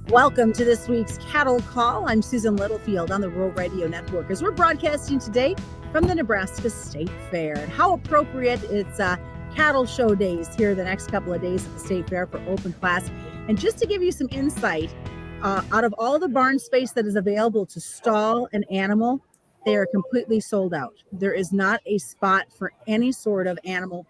Welcome to this week's Cattle Call. I'm Susan Littlefield on the Rural Radio Network as we're broadcasting today from the Nebraska State Fair. And how appropriate it's cattle show days here the next couple of days at the State Fair for open class. And just to give you some insight, out of all the barn space that is available to stall an animal, they are completely sold out. There is not a spot for any sort of animal.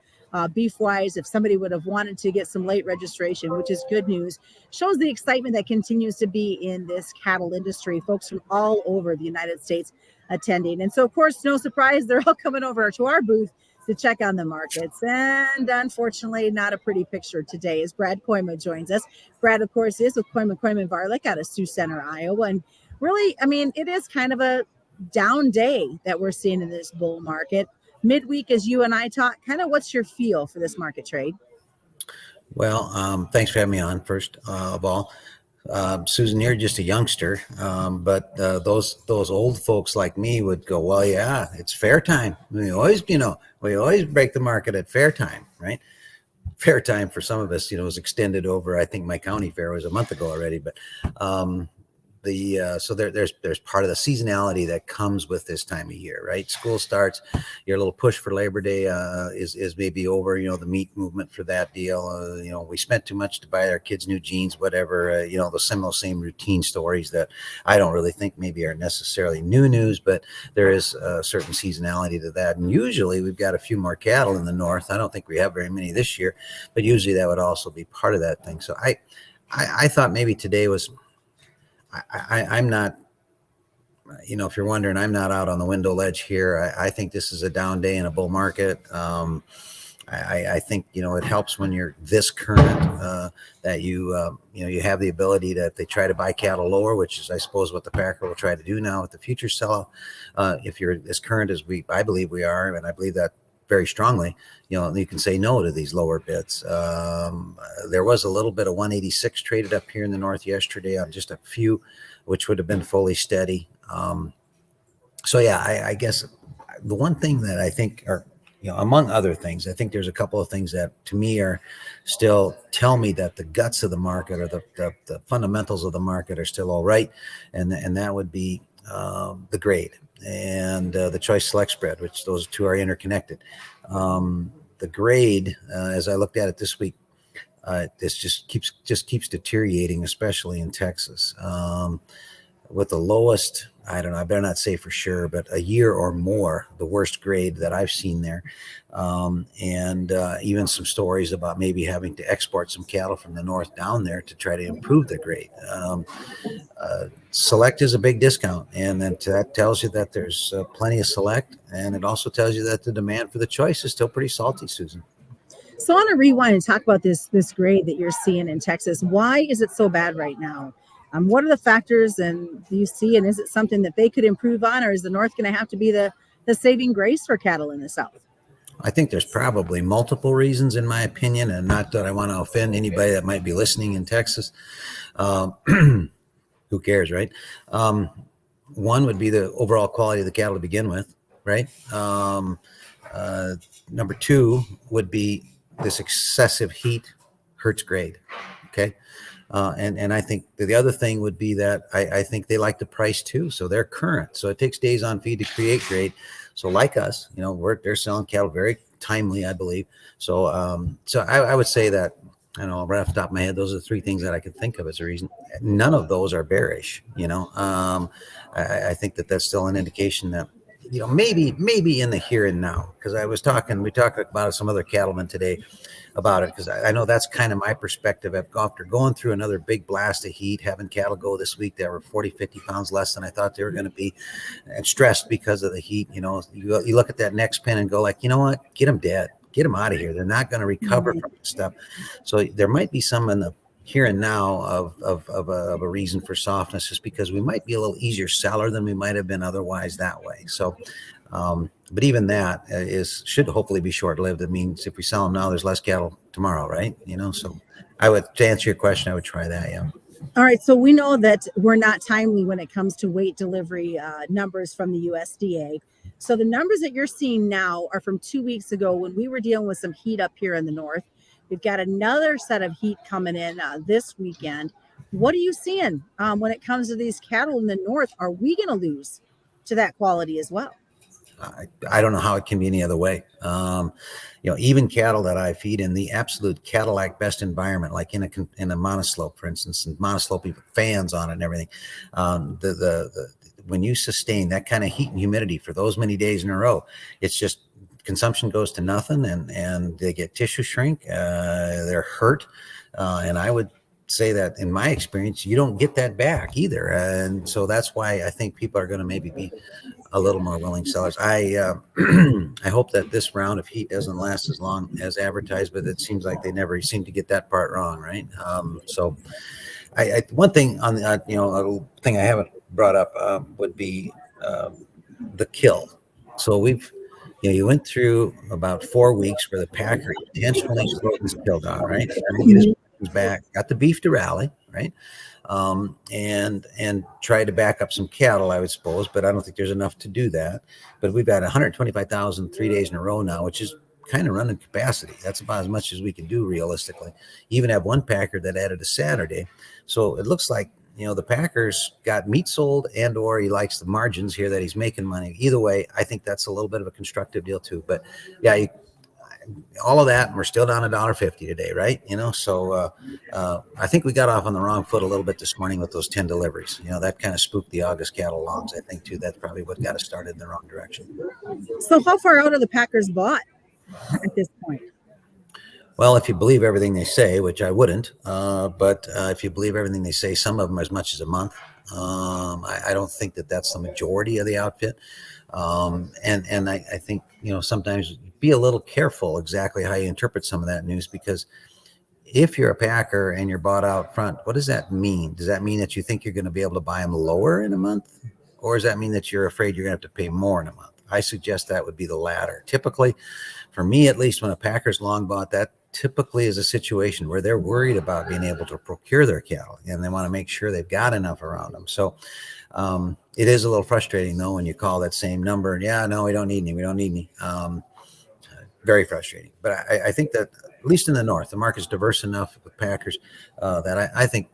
Beef-wise, if somebody would have wanted to get some late registration, which is good news, shows the excitement that continues to be in this cattle industry. Folks from all over the United States attending. And so, of course, no surprise, they're all coming over to our booth to check on the markets. And unfortunately, not a pretty picture today as Brad Kooima joins us. Brad, of course, is with Kooima Kooima Varilek out of Sioux Center, Iowa. And really, I mean, it is kind of a down day that we're seeing in this bull market. Midweek, as you and I talk, kind of what's your feel for this market trade? Well, thanks for having me on, first of all. Susan, you're just a youngster, but those old folks like me would go, well, yeah, it's fair time. We always break the market at fair time, right? Fair time for some of us, was extended over. I think my county fair was a month ago already, but so there's part of the seasonality that comes with this time of year, right? School starts, your little push for Labor Day is maybe over, the meat movement for that deal. We spent too much to buy our kids new jeans, whatever, the same routine stories that I don't really think maybe are necessarily new news, but there is a certain seasonality to that. And usually we've got a few more cattle in the north. I don't think we have very many this year, but usually that would also be part of that thing. So I thought maybe today was, I'm not, if you're wondering, I'm not out on the window ledge here. I think this is a down day in a bull market. I think, it helps when you're this current that you have the ability to, if they try to buy cattle lower, which is, I suppose, what the packer will try to do now with the future sell. If you're as current as I believe we are, and I believe that very strongly, you can say no to these lower bids. There was a little bit of 186 traded up here in the north yesterday on just a few, which would have been fully steady. I guess the one thing that I think are, among other things, I think there's a couple of things that to me are still tell me that the guts of the market or the fundamentals of the market are still all right. And that would be the grade and the choice select spread, which those two are interconnected. The grade, as I looked at it this week, this just keeps deteriorating, especially in Texas. With the lowest, I don't know, I better not say for sure, but a year or more, the worst grade that I've seen there. And even some stories about maybe having to export some cattle from the north down there to try to improve the grade. Select is a big discount, and that tells you that there's plenty of select, and it also tells you that the demand for the choice is still pretty salty, Susan. So I want to rewind and talk about this grade that you're seeing in Texas. Why is it so bad right now? What are the factors, and do you see, and is it something that they could improve on, or is the north going to have to be the saving grace for cattle in the south? I think there's probably multiple reasons, in my opinion, and not that I want to offend anybody that might be listening in Texas. Who cares, right? One would be the overall quality of the cattle to begin with, right? Number two would be this excessive heat hurts grade, okay? And I think the other thing would be that I think they like the price too, so they're current. So it takes days on feed to create grade. So like us, they're selling cattle very timely, I believe. So I would say that, I know right off the top of my head, those are the three things that I could think of as a reason. None of those are bearish, I think that's still an indication that, maybe in the here and now, because we talked about some other cattlemen today about it, because I know that's kind of my perspective after going through another big blast of heat, having cattle go this week that were 40, 50 pounds less than I thought they were going to be, and stressed because of the heat. You look at that next pin and go like, you know what, get them dead. Get them out of here. They're not going to recover from this stuff. So there might be some in the here and now of a reason for softness, just because we might be a little easier seller than we might have been otherwise that way. So, but even that should hopefully be short-lived. It means if we sell them now, there's less cattle tomorrow, right? So to answer your question, I would try that. Yeah. All right. So we know that we're not timely when it comes to weight delivery numbers from the USDA. So the numbers that you're seeing now are from 2 weeks ago when we were dealing with some heat up here in the north. We've got another set of heat coming in this weekend. What are you seeing when it comes to these cattle in the north? Are we going to lose to that quality as well? I don't know how it can be any other way. Even cattle that I feed in the absolute Cadillac best environment, like in a monoslope, for instance, and monoslope with fans on it and everything. When you sustain that kind of heat and humidity for those many days in a row, it's just consumption goes to nothing, and they get tissue shrink. They're hurt, and I would say that in my experience, you don't get that back either. And so that's why I think people are going to maybe be a little more willing sellers. I I hope that this round of heat doesn't last as long as advertised, but it seems like they never seem to get that part wrong, right? So one thing on the a thing I haven't brought up would be the kill. So you went through about 4 weeks where the packer intentionally slowed his kill down, right? Trying to get his back, got the beef to rally, right? And try to back up some cattle, I would suppose, but I don't think there's enough to do that. But we've got 125,000 3 days in a row now, which is kind of running capacity. That's about as much as we can do realistically. Even have one packer that added a Saturday. So it looks like, the Packers got meat sold, and or he likes the margins here that he's making money. Either way, I think that's a little bit of a constructive deal too. But yeah, all of that, and we're still down $1.50 today, right? So I think we got off on the wrong foot a little bit this morning with those 10 deliveries. That kind of spooked the August cattle longs, I think, too. That's probably what got us started in the wrong direction. So how far out are the Packers bought at this point? Well, if you believe everything they say, which I wouldn't, but if you believe everything they say, some of them as much as a month. I don't think that that's the majority of the outfit. And I think, sometimes be a little careful exactly how you interpret some of that news, because if you're a packer and you're bought out front, what does that mean? Does that mean that you think you're going to be able to buy them lower in a month? Or does that mean that you're afraid you're going to have to pay more in a month? I suggest that would be the latter. Typically, for me at least, when a packer's long bought, that typically is a situation where they're worried about being able to procure their cattle, and they want to make sure they've got enough around them. So it is a little frustrating, though, when you call that same number. Yeah, no, we don't need any. Very frustrating. But I think that at least in the north, the market's diverse enough with packers that I think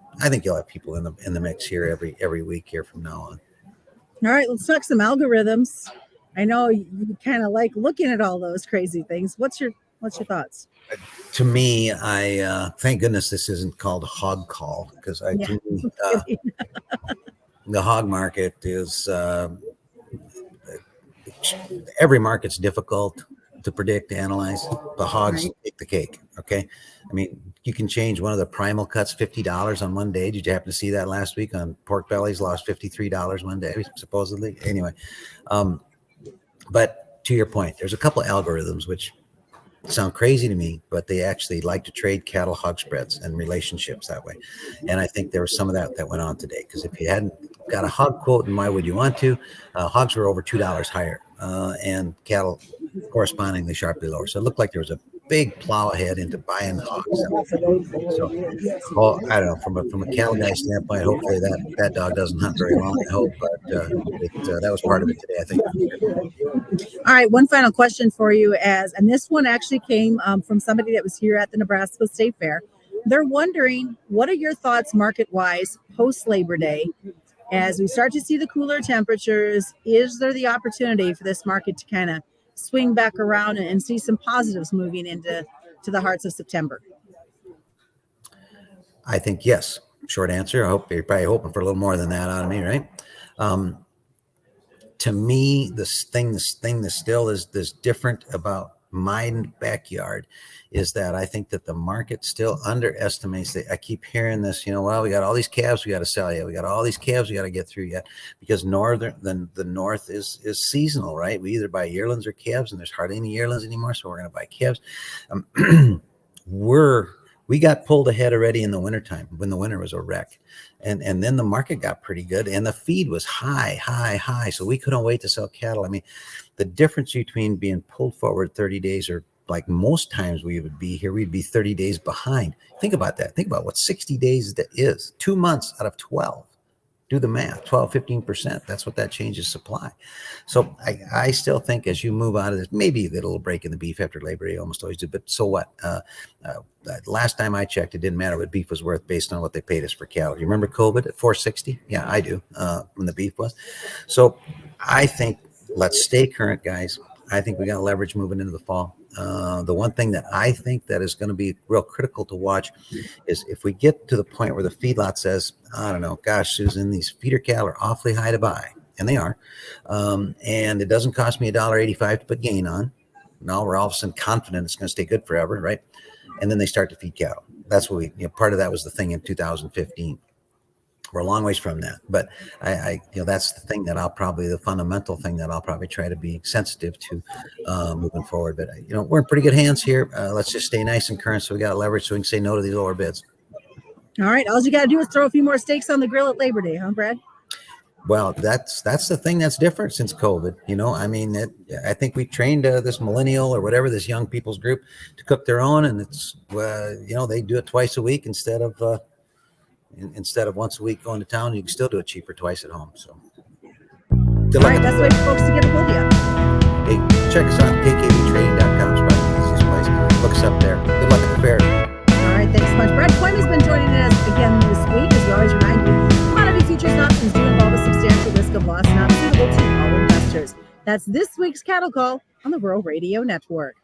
you'll have people in the mix here every week here from now on. All right, let's talk some algorithms. I know you kind of like looking at all those crazy things. What's your thoughts? To me, I thank goodness this isn't called hog call, because the hog market is every market's difficult to predict, to analyze. The hogs take the cake. Okay, I mean, you can change one of the primal cuts $50 on one day. Did you happen to see that last week on pork bellies? Lost $53 one day, supposedly. Anyway, but to your point, there's a couple of algorithms which sound crazy to me, but they actually like to trade cattle hog spreads and relationships that way. And I think there was some of that went on today, because if you hadn't got a hog quote, and why would you want to? Hogs were over $2 higher, and cattle correspondingly sharply lower. So it looked like there was a big plow ahead into buying hogs. So, I don't know, from a cattle guy standpoint, hopefully that dog doesn't hunt very long, I hope, but that was part of it today, I think. All right, one final question for you, and this one actually came from somebody that was here at the Nebraska State Fair. They're wondering, what are your thoughts market-wise post Labor Day? As we start to see the cooler temperatures, is there the opportunity for this market to kind of swing back around and see some positives moving into the hearts of September? I think yes. Short answer. I hope you're probably hoping for a little more than that out of me, right? To me, this thing that still is this different about my backyard is that I think that the market still underestimates that. I keep hearing this, well, we got all these calves we got to sell yet. We got all these calves we got to get through yet, because the north is seasonal, right? We either buy yearlings or calves, and there's hardly any yearlings anymore, so we're going to buy calves. We got pulled ahead already in the wintertime when the winter was a wreck. And then the market got pretty good, and the feed was high. So we couldn't wait to sell cattle. I mean, the difference between being pulled forward 30 days, or like most times we would be here, we'd be 30 days behind. Think about that. Think about what 60 days that is. 2 months out of 12. Do the math, 12, 15%. That's what that changes supply. So I still think as you move out of this, maybe a little break in the beef after Labor Day, almost always do, but so what? Last time I checked, it didn't matter what beef was worth based on what they paid us for cattle. You remember COVID at 460? Yeah, I do, when the beef was. So I think let's stay current, guys. I think we got leverage moving into the fall. The one thing that I think that is going to be real critical to watch is if we get to the point where the feedlot says, I don't know, gosh, Susan, these feeder cattle are awfully high to buy, and they are, and it doesn't cost me $1.85 to put gain on. Now we're all of a sudden confident it's going to stay good forever, right? And then they start to feed cattle. That's what part of that was the thing in 2015. We're a long ways from that, but I that's the thing that the fundamental thing that I'll probably try to be sensitive to moving forward. But we're in pretty good hands here. Let's just stay nice and current, so we got leverage, so we can say no to these lower bids. All right, all you got to do is throw a few more steaks on the grill at Labor Day, huh, Brad? Well, that's the thing that's different since COVID. I think we trained this millennial or whatever, this young people's group, to cook their own, and it's they do it twice a week instead of once a week going to town. You can still do it cheaper twice at home. So all right, that's the way for folks to get a hold of you. Hey, check us out, kkvtrading.com. It's probably the easiest place. Look us up there. Good luck at the fair. All right, thanks so much. Brad Kooima has been joining us again this week. As we always remind you, commodity futures and options do involve a substantial risk of loss, not suitable to all investors. That's this week's Cattle Call on the Rural Radio Network.